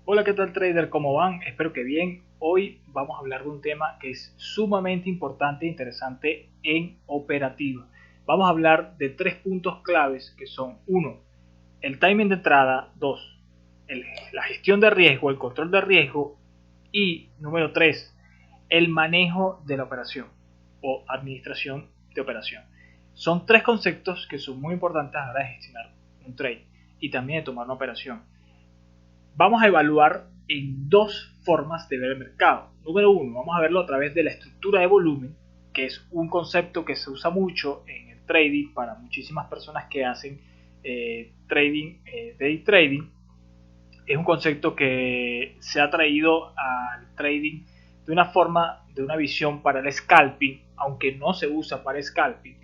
Hola, ¿qué tal trader? ¿Cómo van? Espero que bien. Hoy vamos a hablar de un tema que es sumamente importante e interesante en operativa. Vamos a hablar de tres puntos claves que son: uno, el timing de entrada; dos, la gestión de riesgo, el control de riesgo; y número tres, el manejo de la operación o administración de operación. Son tres conceptos que son muy importantes a la hora de gestionar un trade y también de tomar una operación. Vamos a evaluar en dos formas de ver el mercado. Número uno, vamos a verlo a través de la estructura de volumen, que es un concepto que se usa mucho en el trading para muchísimas personas que hacen day trading. Es un concepto que se ha traído al trading de una forma, de una visión para el scalping, aunque no se usa para scalping.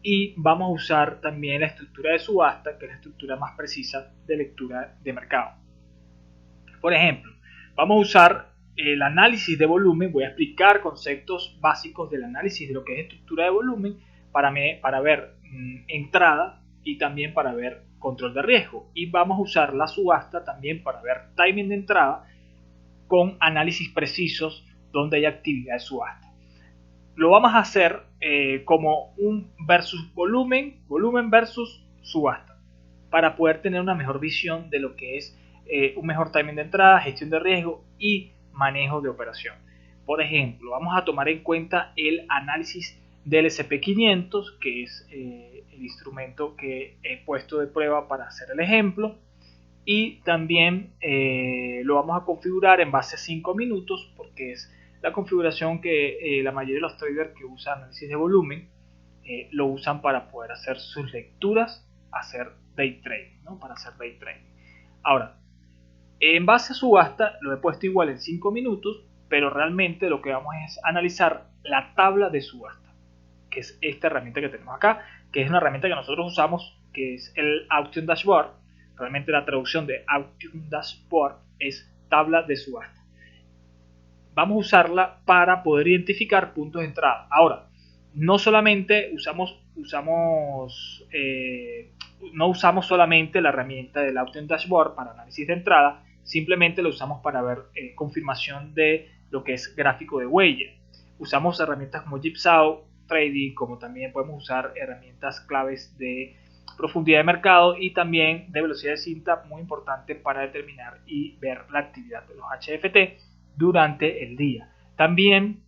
Y vamos a usar también la estructura de subasta, que es la estructura más precisa de lectura de mercado. Por ejemplo, vamos a usar el análisis de volumen. Voy a explicar conceptos básicos del análisis de lo que es estructura de volumen para ver entrada y también para ver control de riesgo. Y vamos a usar la subasta también para ver timing de entrada con análisis precisos donde hay actividad de subasta. Lo vamos a hacer como un versus volumen, volumen versus subasta, para poder tener una mejor visión de lo que es un mejor timing de entrada, gestión de riesgo y manejo de operación. Por ejemplo, vamos a tomar en cuenta el análisis del SP500, que es el instrumento que he puesto de prueba para hacer el ejemplo, y también lo vamos a configurar en base a 5 minutos, porque es la configuración que la mayoría de los traders que usan análisis de volumen lo usan para poder hacer sus lecturas, hacer day trading, ¿no? Para hacer day trading. Ahora, en base a subasta lo he puesto igual en 5 minutos, pero realmente lo que vamos es analizar la tabla de subasta, que es esta herramienta que tenemos acá, que es una herramienta que nosotros usamos, que es el Auction Dashboard. Realmente la traducción de Auction Dashboard es tabla de subasta. Vamos a usarla para poder identificar puntos de entrada. Ahora, no solamente no usamos solamente la herramienta del Auction Dashboard para análisis de entrada, simplemente lo usamos para ver confirmación de lo que es gráfico de huella. Usamos herramientas como Jigsaw Trading, como también podemos usar herramientas claves de profundidad de mercado y también de velocidad de cinta, muy importante para determinar y ver la actividad de los HFT durante el día. También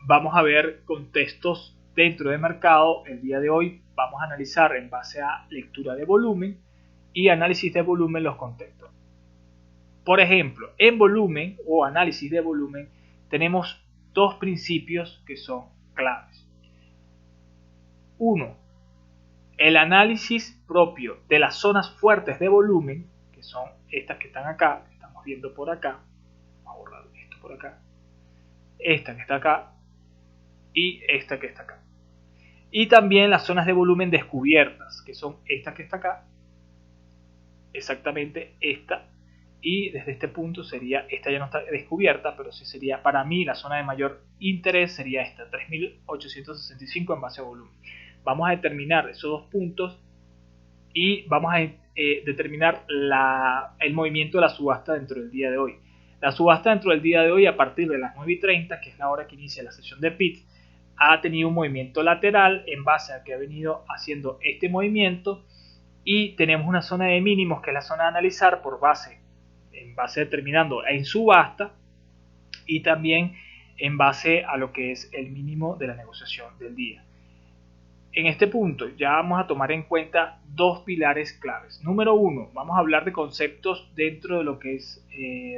vamos a ver contextos dentro del mercado. El día de hoy vamos a analizar en base a lectura de volumen y análisis de volumen los contextos. Por ejemplo, en volumen o análisis de volumen tenemos dos principios que son claves. Uno, el análisis propio de las zonas fuertes de volumen, que son estas que están acá, que estamos viendo por acá. Vamos a borrar esto por acá. Esta que está acá y esta que está acá. Y también las zonas de volumen descubiertas, que son esta que está acá, exactamente esta, y desde este punto sería, esta ya no está descubierta, pero sí sería, para mí la zona de mayor interés sería esta, 3865 en base a volumen. Vamos a determinar esos dos puntos y vamos a determinar el movimiento de la subasta dentro del día de hoy. La subasta dentro del día de hoy, a partir de las 9:30, que es la hora que inicia la sesión de pit, ha tenido un movimiento lateral en base a que ha venido haciendo este movimiento, y tenemos una zona de mínimos, que es la zona de analizar por base, en base determinando en subasta y también en base a lo que es el mínimo de la negociación del día. En este punto ya vamos a tomar en cuenta dos pilares claves. Número uno, vamos a hablar de conceptos dentro de lo que es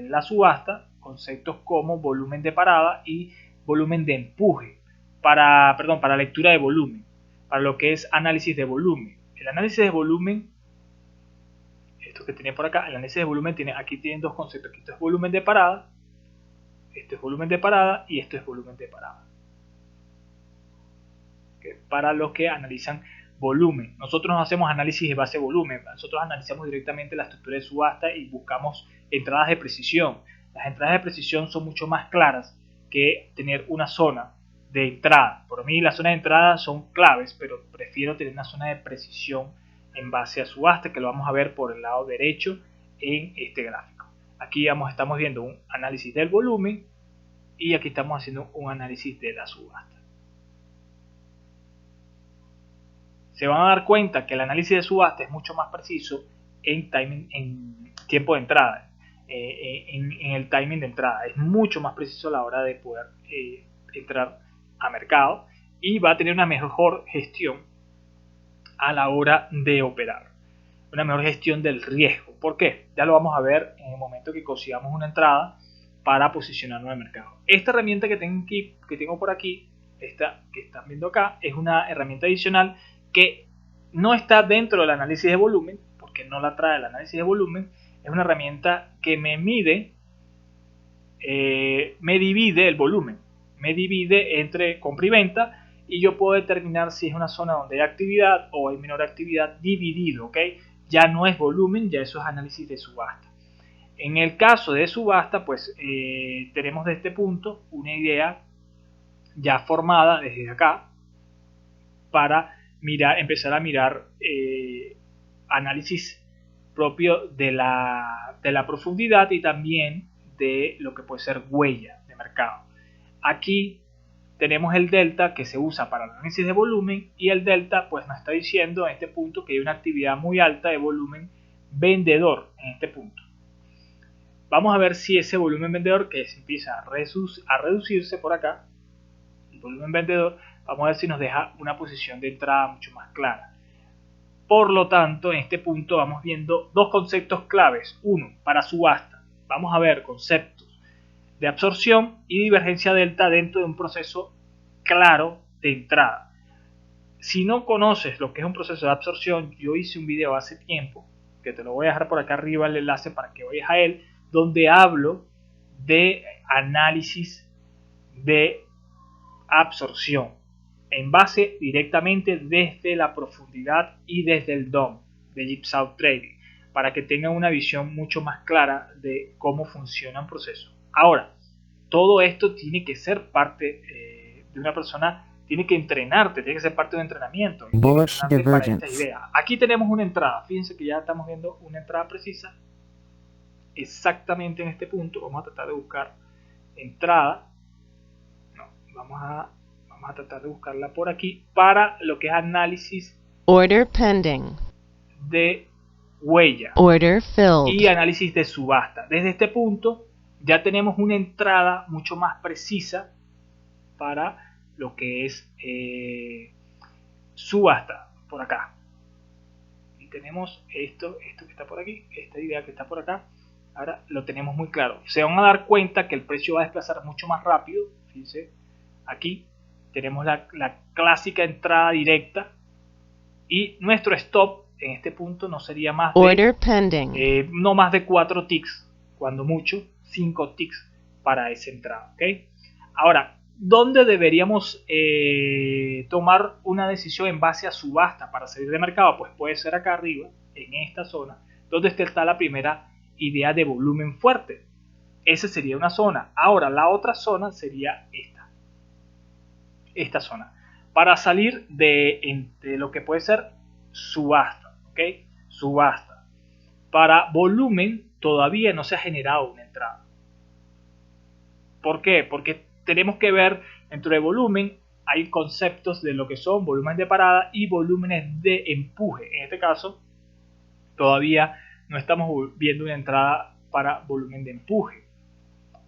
la subasta, conceptos como volumen de parada y volumen de empuje, para lectura de volumen, para lo que es análisis de volumen. El análisis de volumen, esto que tiene por acá, el análisis de volumen aquí tienen dos conceptos. Esto es volumen de parada, esto es volumen de parada y esto es volumen de parada. Para los que analizan volumen. Nosotros no hacemos análisis de base volumen, nosotros analizamos directamente la estructura de subasta y buscamos entradas de precisión. Las entradas de precisión son mucho más claras que tener una zona de entrada. Por mí las zonas de entrada son claves, pero prefiero tener una zona de precisión en base a subasta, que lo vamos a ver por el lado derecho en este gráfico. Aquí estamos viendo un análisis del volumen y aquí estamos haciendo un análisis de la subasta. Se van a dar cuenta que el análisis de subasta es mucho más preciso en tiempo de entrada, en el timing de entrada. Es mucho más preciso a la hora de poder entrar a mercado y va a tener una mejor gestión a la hora de operar. Una mejor gestión del riesgo. ¿Por qué? Ya lo vamos a ver en el momento que consigamos una entrada para posicionarnos en el mercado. Esta herramienta que tengo por aquí, esta que están viendo acá, es una herramienta adicional que no está dentro del análisis de volumen, porque no la trae el análisis de volumen. Es una herramienta que me divide el volumen, me divide entre compra y venta, y yo puedo determinar si es una zona donde hay actividad o hay menor actividad dividido, ¿ok? Ya no es volumen, ya eso es análisis de subasta. En el caso de subasta, pues tenemos de este punto una idea ya formada desde acá para empezar a mirar análisis propio de la profundidad y también de lo que puede ser huella de mercado. Aquí tenemos el delta que se usa para el análisis de volumen, y el delta pues nos está diciendo en este punto que hay una actividad muy alta de volumen vendedor en este punto. Vamos a ver si ese volumen vendedor que empieza a reducirse por acá, el volumen vendedor, vamos a ver si nos deja una posición de entrada mucho más clara. Por lo tanto, en este punto vamos viendo dos conceptos claves. Uno, para subasta, vamos a ver conceptos de absorción y divergencia delta dentro de un proceso claro de entrada. Si no conoces lo que es un proceso de absorción, yo hice un video hace tiempo, que te lo voy a dejar por acá arriba el enlace para que vayas a él, donde hablo de análisis de absorción en base directamente desde la profundidad y desde el DOM de Jigsaw Trading, para que tengan una visión mucho más clara de cómo funciona un proceso. Ahora, todo esto tiene que ser parte de una persona, tiene que entrenarte, tiene que ser parte de un entrenamiento. Bullish Para esta divergence. idea. Aquí tenemos una entrada, fíjense que ya estamos viendo una entrada precisa exactamente en este punto. Vamos a tratar de buscar entrada, no, vamos a tratar de buscarla por aquí para lo que es análisis Order pending. de huella Order filled. y análisis de subasta. Desde este punto ya tenemos una entrada mucho más precisa para lo que es subasta por acá. Y tenemos esto que está por aquí, esta idea que está por acá. Ahora lo tenemos muy claro. Se van a dar cuenta que el precio va a desplazar mucho más rápido. Fíjense, aquí tenemos la clásica entrada directa y nuestro stop en este punto no sería más de no más de 4 ticks, cuando mucho 5 ticks para esa entrada, ¿okay? Ahora, ¿dónde deberíamos tomar una decisión en base a subasta para salir de mercado? Pues puede ser acá arriba, en esta zona, donde está la primera idea de volumen fuerte. Esa sería una zona. Ahora, la otra zona sería esta zona, para salir de lo que puede ser subasta, ¿ok? Subasta. Para volumen todavía no se ha generado una entrada. ¿Por qué? Porque tenemos que ver dentro de volumen, hay conceptos de lo que son volúmenes de parada y volúmenes de empuje. En este caso, todavía no estamos viendo una entrada para volumen de empuje.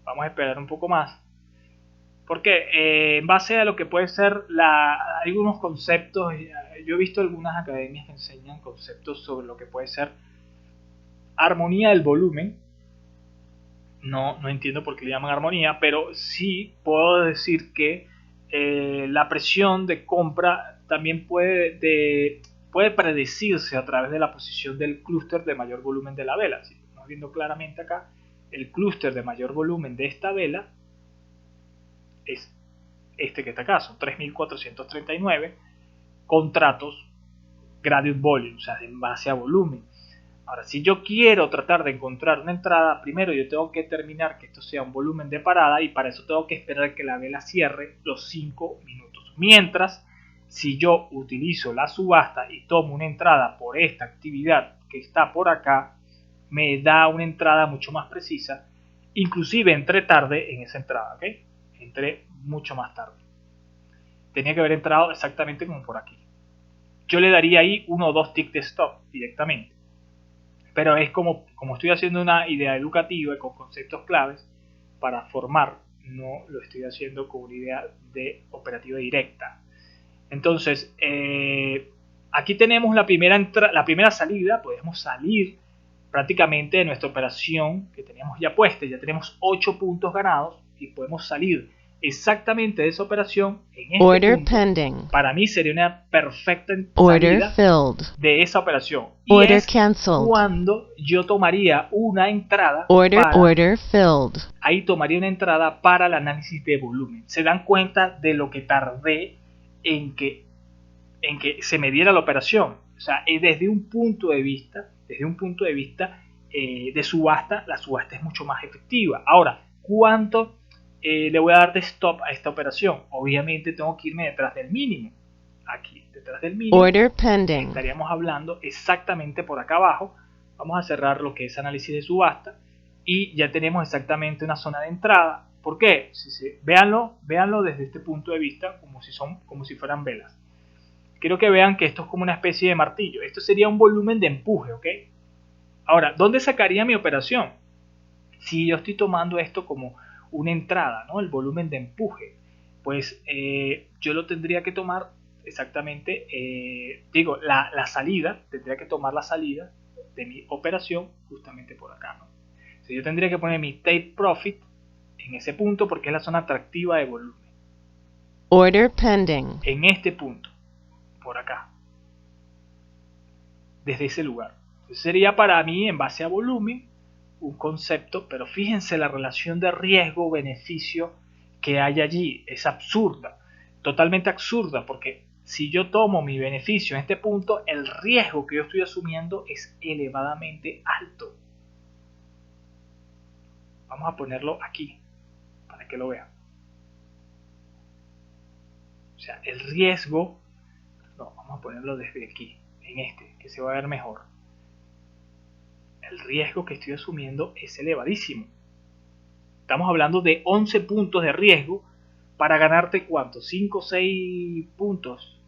Vamos a esperar un poco más. Porque en base a lo que puede ser algunos conceptos, yo he visto algunas academias que enseñan conceptos sobre lo que puede ser armonía del volumen. No entiendo por qué le llaman armonía, pero sí puedo decir que la presión de compra también puede predecirse a través de la posición del clúster de mayor volumen de la vela. Si estamos viendo claramente acá, el clúster de mayor volumen de esta vela es este que está acá, son 3.439 contratos gradient volume, o sea, en base a volumen. Ahora, si yo quiero tratar de encontrar una entrada, primero yo tengo que determinar que esto sea un volumen de parada, y para eso tengo que esperar que la vela cierre los 5 minutos. Mientras, si yo utilizo la subasta y tomo una entrada por esta actividad que está por acá, me da una entrada mucho más precisa. Inclusive entré tarde en esa entrada, ¿ok? Entré mucho más tarde. Tenía que haber entrado exactamente como por aquí. Yo le daría ahí 1 o 2 ticks de stop directamente. Pero es como estoy haciendo una idea educativa con conceptos claves para formar, no lo estoy haciendo con una idea de operativa directa. Entonces, aquí tenemos la primera salida. Podemos salir prácticamente de nuestra operación que teníamos ya puesta. Ya tenemos 8 puntos ganados y podemos salir exactamente de esa operación en este Order punto. pending. Para mí sería una perfecta Order salida filled. de esa operación. Y Order es cancelled. cuando yo tomaría una entrada Order filled. ahí tomaría una entrada para el análisis de volumen. Se dan cuenta de lo que tardé en que se me diera la operación. O sea, desde un punto de vista de subasta, la subasta es mucho más efectiva. Ahora, ¿cuánto le voy a dar de stop a esta operación? Obviamente tengo que irme detrás del mínimo. Aquí, detrás del mínimo. Order pending. Estaríamos hablando exactamente por acá abajo. Vamos a cerrar lo que es análisis de subasta y ya tenemos exactamente una zona de entrada. ¿Por qué? Véanlo desde este punto de vista como si fueran velas. Quiero que vean que esto es como una especie de martillo. Esto sería un volumen de empuje, ¿ok? Ahora, ¿dónde sacaría mi operación? Si yo estoy tomando esto como una entrada, ¿no? El volumen de empuje. Pues yo lo tendría que tomar exactamente, la salida, tendría que tomar la salida de mi operación justamente por acá, ¿no? Entonces yo tendría que poner mi take profit en ese punto porque es la zona atractiva de volumen. Order pending. En este punto, por acá, desde ese lugar. Entonces sería para mí, en base a volumen, un concepto, pero fíjense la relación de riesgo-beneficio que hay allí. Es absurda, totalmente absurda, porque si yo tomo mi beneficio en este punto, el riesgo que yo estoy asumiendo es elevadamente alto. Vamos a ponerlo aquí, para que lo vean. O sea, el riesgo, no, vamos a ponerlo desde aquí, en este, que se va a ver mejor. El riesgo que estoy asumiendo es elevadísimo. Estamos hablando de 11 puntos de riesgo para ganarte ¿cuánto? 5 o 6 puntos.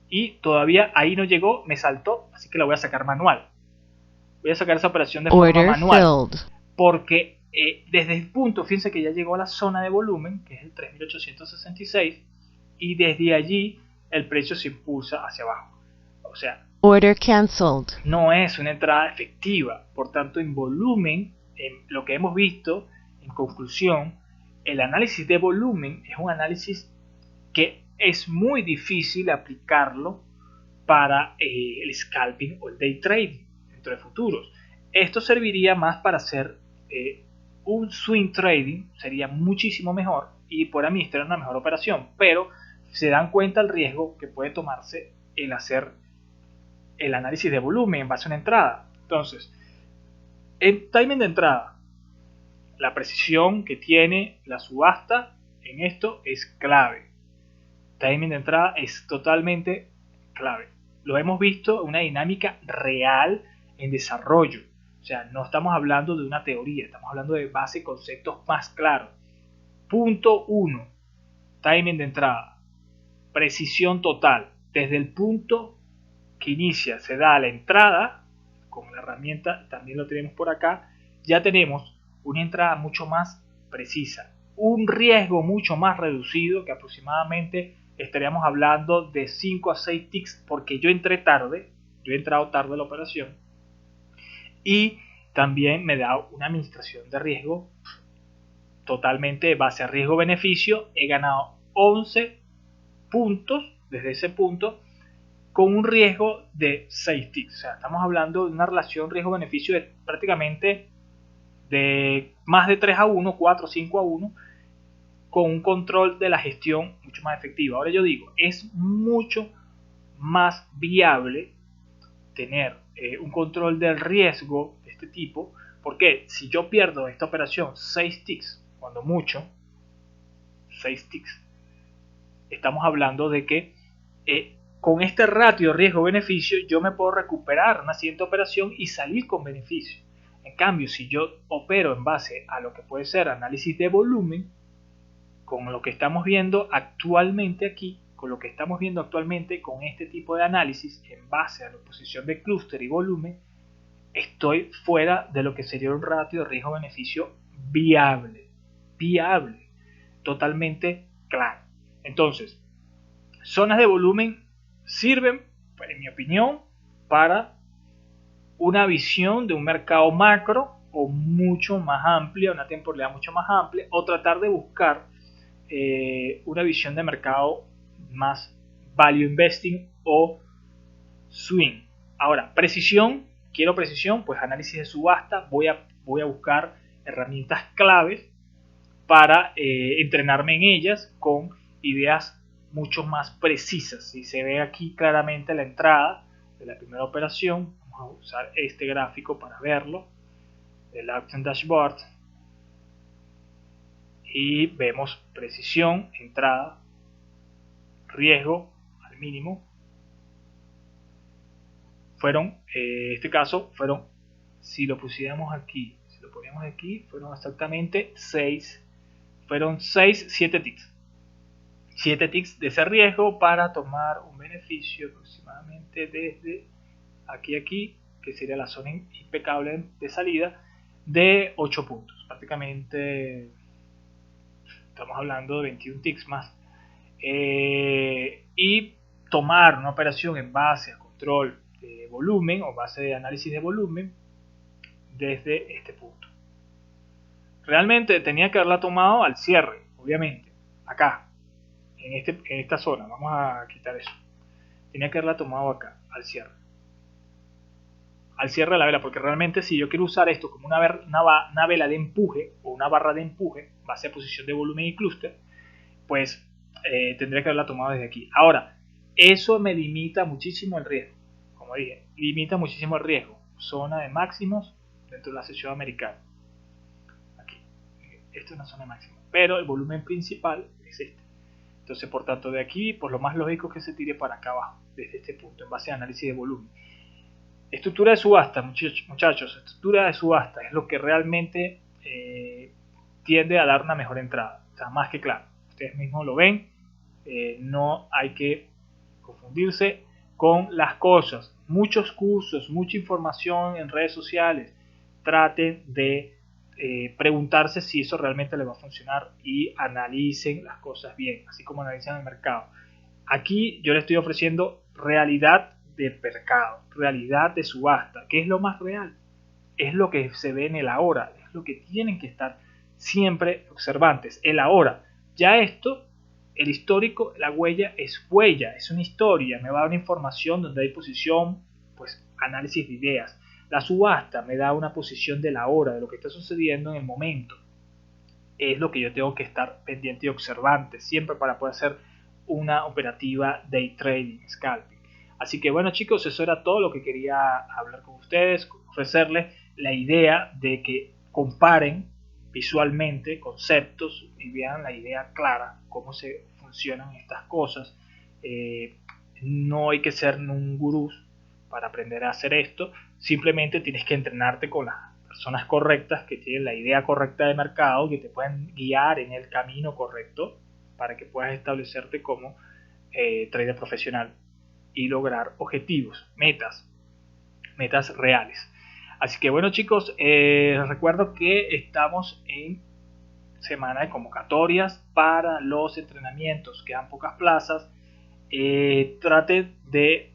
Y todavía ahí no llegó, me saltó, así que la voy a sacar manual. Voy a sacar esa operación de forma manual. Porque desde el punto, fíjense que ya llegó a la zona de volumen, que es el 3866, y desde allí el precio se impulsa hacia abajo. O sea, Order cancelled. No es una entrada efectiva. Por tanto, en volumen, en lo que hemos visto, en conclusión, el análisis de volumen es un análisis que es muy difícil aplicarlo para el scalping o el day trading dentro de futuros. Esto serviría más para hacer un swing trading, sería muchísimo mejor y por administrar una mejor operación, pero se dan cuenta el riesgo que puede tomarse el hacer el análisis de volumen en base a una entrada. Entonces, el timing de entrada, la precisión que tiene la subasta en esto es clave. Timing de entrada es totalmente clave. Lo hemos visto en una dinámica real en desarrollo. O sea, no estamos hablando de una teoría, estamos hablando de base y conceptos más claros. Punto 1. Timing de entrada. Precisión total. Desde el punto que inicia, se da la entrada, con la herramienta, también lo tenemos por acá, ya tenemos una entrada mucho más precisa, un riesgo mucho más reducido, que aproximadamente estaríamos hablando de 5 a 6 ticks, porque yo entré tarde, yo he entrado tarde a la operación, y también me da una administración de riesgo totalmente de base a riesgo-beneficio. He ganado 11 puntos desde ese punto, con un riesgo de 6 ticks. O sea, estamos hablando de una relación riesgo-beneficio de prácticamente de más de 3 a 1, 4, 5 a 1, con un control de la gestión mucho más efectivo. Ahora yo digo, es mucho más viable tener un control del riesgo de este tipo, porque si yo pierdo esta operación 6 ticks, cuando mucho, 6 ticks, estamos hablando de que con este ratio riesgo-beneficio yo me puedo recuperar una siguiente operación y salir con beneficio. En cambio, si yo opero en base a lo que puede ser análisis de volumen, con lo que estamos viendo actualmente aquí, con lo que estamos viendo actualmente con este tipo de análisis en base a la posición de clúster y volumen, estoy fuera de lo que sería un ratio de riesgo-beneficio viable, totalmente claro. Entonces, zonas de volumen sirven, en mi opinión, para una visión de un mercado macro o mucho más amplia, una temporalidad mucho más amplia, o tratar de buscar una visión de mercado más value investing o swing. Ahora, precisión, quiero precisión, pues análisis de subasta, voy a buscar herramientas claves para entrenarme en ellas con ideas mucho más precisas. Si se ve aquí claramente la entrada de la primera operación, vamos a usar este gráfico para verlo, el Action Dashboard, y vemos precisión, entrada, riesgo al mínimo. Fueron, en este caso, fueron, si lo pusiéramos aquí, si lo ponemos aquí, fueron exactamente 6, fueron 6, 7 ticks. 7 ticks de ese riesgo para tomar un beneficio aproximadamente desde aquí a aquí, que sería la zona impecable de salida, de 8 puntos. Prácticamente estamos hablando de 21 ticks más. Y tomar una operación en base a control de volumen o base de análisis de volumen desde este punto. Realmente tenía que haberla tomado al cierre, obviamente, acá, en esta zona. Vamos a quitar eso. Tenía que haberla tomado acá, al cierre. Al cierre de la vela, porque realmente si yo quiero usar esto como una vela de empuje o una barra de empuje, base a posición de volumen y clúster, pues tendría que haberla tomado desde aquí. Ahora, eso me limita muchísimo el riesgo. Como dije, limita muchísimo el riesgo. Zona de máximos dentro de la sesión americana. Aquí. Esta es una zona de máximos. Pero el volumen principal es este. Entonces, por tanto, de aquí, pues lo más lógico es que se tire para acá abajo, desde este punto, en base a análisis de volumen. Estructura de subasta, muchachos. Estructura de subasta es lo que realmente tiende a dar una mejor entrada. O sea, más que claro. Ustedes mismos lo ven. No hay que confundirse con las cosas. Muchos cursos, mucha información en redes sociales. Traten de preguntarse si eso realmente les va a funcionar y analicen las cosas bien, así como analizan el mercado. Aquí yo les estoy ofreciendo realidad de mercado, realidad de subasta. ¿Qué es lo más real? Es lo que se ve en el ahora, es lo que tienen que estar siempre observantes, el ahora. Ya esto, el histórico, la huella, es una historia, me va a dar una información donde hay posición, pues análisis de ideas. La subasta me da una posición de la hora, de lo que está sucediendo en el momento. Es lo que yo tengo que estar pendiente y observante siempre para poder hacer una operativa day trading, scalping. Así que bueno, chicos, eso era todo lo que quería hablar con ustedes, ofrecerles la idea de que comparen visualmente conceptos y vean la idea clara, cómo se funcionan estas cosas. No hay que ser un gurú para aprender a hacer esto, simplemente tienes que entrenarte con las personas correctas que tienen la idea correcta de mercado, que te pueden guiar en el camino correcto para que puedas establecerte como trader profesional y lograr objetivos, metas reales. Así que bueno, chicos, recuerdo que estamos en semana de convocatorias para los entrenamientos, quedan pocas plazas. Traten de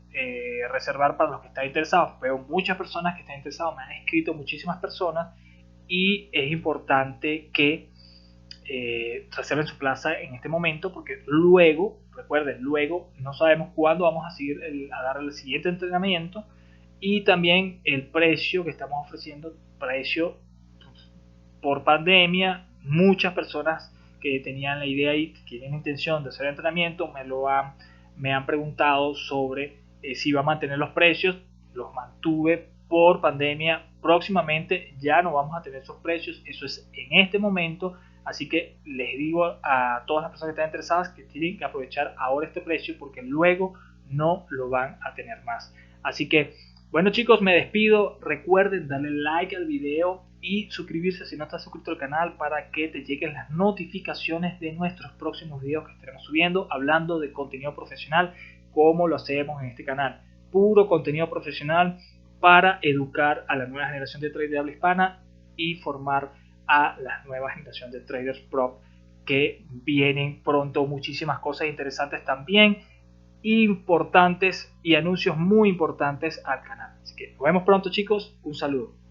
reservar para los que están interesados. Veo muchas personas que están interesadas, me han escrito muchísimas personas y es importante que reserven su plaza en este momento porque luego, recuerden, luego no sabemos cuándo vamos a seguir a dar el siguiente entrenamiento y también el precio que estamos ofreciendo, precio por pandemia. Muchas personas que tenían la idea y tienen intención de hacer entrenamiento me han preguntado sobre si iba a mantener los precios. Los mantuve por pandemia. Próximamente ya no vamos a tener esos precios, eso es en este momento. Así que les digo a todas las personas que están interesadas que tienen que aprovechar ahora este precio porque luego no lo van a tener más. Así que, bueno chicos, me despido. Recuerden darle like al video y suscribirse si no estás suscrito al canal para que te lleguen las notificaciones de nuestros próximos videos que estaremos subiendo hablando de contenido profesional, como lo hacemos en este canal. Puro contenido profesional para educar a la nueva generación de traders de habla hispana y formar a la nueva generación de traders pro, que vienen pronto muchísimas cosas interesantes también, importantes y anuncios muy importantes al canal. Así que nos vemos pronto chicos, un saludo.